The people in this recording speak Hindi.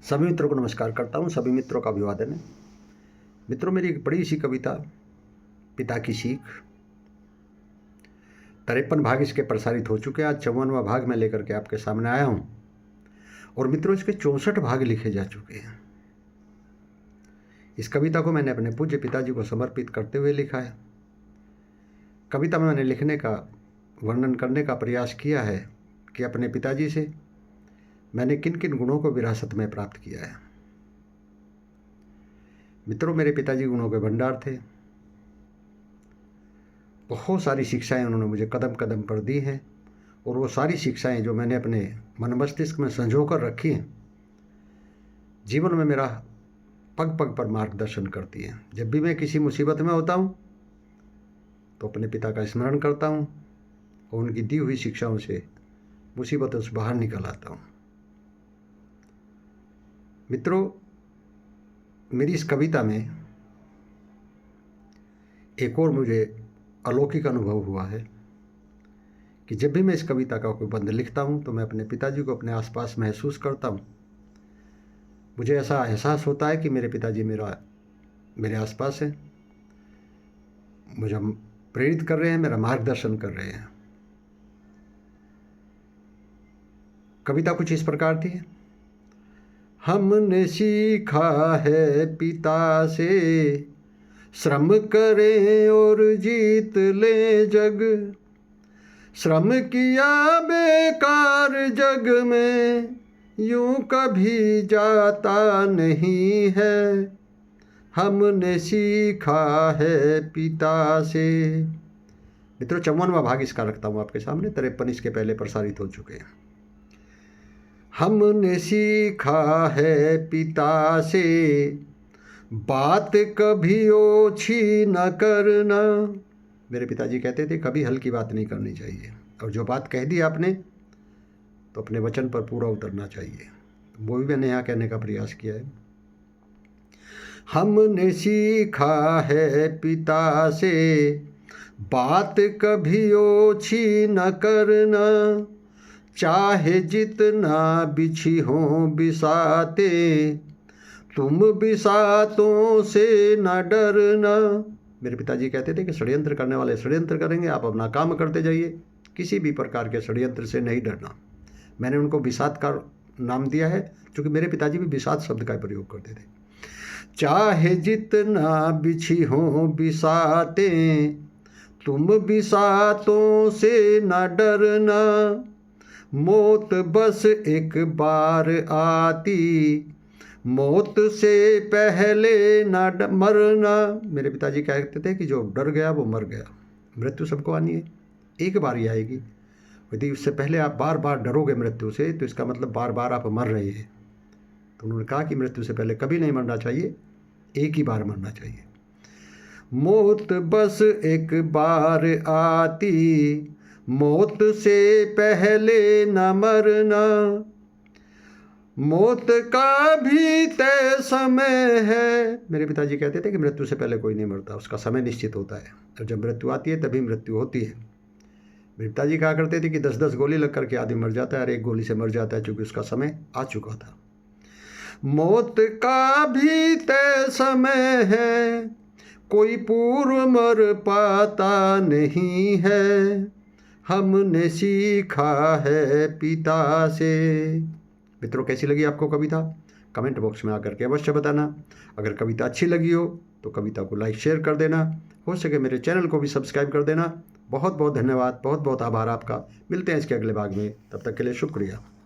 सभी मित्रों को नमस्कार करता हूँ। सभी मित्रों का अभिवादन है। मित्रों, मेरी एक बड़ी सी कविता पिता की सीख 53 भाग इसके प्रसारित हो चुके हैं। आज 54वां भाग मैं लेकर के आपके सामने आया हूँ और मित्रों इसके 64 भाग लिखे जा चुके हैं। इस कविता को मैंने अपने पूज्य पिताजी को समर्पित करते हुए लिखा है। कविता में मैंने लिखने का वर्णन करने का प्रयास किया है कि अपने पिताजी से मैंने किन किन गुणों को विरासत में प्राप्त किया है। मित्रों, मेरे पिताजी गुणों के भंडार थे। बहुत सारी शिक्षाएं उन्होंने मुझे कदम कदम पर दी हैं और वो सारी शिक्षाएं जो मैंने अपने मन मस्तिष्क में संजो कर रखी हैं, जीवन में मेरा पग पग पर मार्गदर्शन करती हैं। जब भी मैं किसी मुसीबत में होता हूँ तो अपने पिता का स्मरण करता हूँ और उनकी दी हुई शिक्षाओं से मुसीबतों से बाहर निकल आता हूँ। मित्रों, मेरी इस कविता में एक और मुझे अलौकिक अनुभव हुआ है कि जब भी मैं इस कविता का कोई बंद लिखता हूँ तो मैं अपने पिताजी को अपने आसपास महसूस करता हूँ। मुझे ऐसा एहसास होता है कि मेरे पिताजी मेरे आसपास हैं, मुझे प्रेरित कर रहे हैं, मेरा मार्गदर्शन कर रहे हैं। कविता कुछ इस प्रकार थी। हमने सीखा है पिता से, श्रम करें और जीत ले जग, श्रम किया बेकार जग में यूं कभी जाता नहीं है। हमने सीखा है पिता से। मित्रों, 54वां भाग इसका रखता हूँ आपके सामने। 53 इसके पहले प्रसारित हो चुके हैं। हमने सीखा है पिता से, बात कभी ओछी न करना। मेरे पिताजी कहते थे कभी हल्की बात नहीं करनी चाहिए, और जो बात कह दी आपने तो अपने वचन पर पूरा उतरना चाहिए। वो भी मैंने यहाँ कहने का प्रयास किया है। हमने सीखा है पिता से, बात कभी ओछी न करना, चाहे जितना बिछी हो बिसाते, तुम बिसातों से न डरना। मेरे पिताजी कहते थे कि षड्यंत्र करने वाले षड्यंत्र करेंगे, आप अपना काम करते जाइए, किसी भी प्रकार के षड्यंत्र से नहीं डरना। मैंने उनको बिसात का नाम दिया है क्योंकि मेरे पिताजी भी बिसात शब्द का प्रयोग करते थे। चाहे जितना बिछी हो बिसाते, तुम बिसातों से न डरना, मौत बस एक बार आती, मौत से पहले न मरना। मेरे पिताजी कहते थे कि जो डर गया वो मर गया। मृत्यु सबको आनी है, एक बार ही आएगी। यदि उससे पहले आप बार बार डरोगे मृत्यु से तो इसका मतलब बार बार आप मर रहे हैं। तो उन्होंने कहा कि मृत्यु से पहले कभी नहीं मरना चाहिए, एक ही बार मरना चाहिए। मौत बस एक बार आती, मौत से पहले न मरना, मौत का भी तय समय है। मेरे पिताजी कहते थे कि मृत्यु से पहले कोई नहीं मरता, उसका समय निश्चित होता है, और जब मृत्यु आती है तभी मृत्यु होती है। मेरे पिताजी कहा करते थे कि 10-10 गोली लग करके आदमी मर जाता है और एक गोली से मर जाता है, क्योंकि उसका समय आ चुका था। मौत का भी तय समय है, कोई पूर्व मर पाता नहीं है। हमने सीखा है पिता से। मित्रों, कैसी लगी आपको कविता? कमेंट बॉक्स में आकर के अवश्य बताना। अगर कविता अच्छी लगी हो तो कविता को लाइक शेयर कर देना, हो सके मेरे चैनल को भी सब्सक्राइब कर देना। बहुत बहुत धन्यवाद, बहुत बहुत आभार आपका। मिलते हैं इसके अगले भाग में, तब तक के लिए शुक्रिया।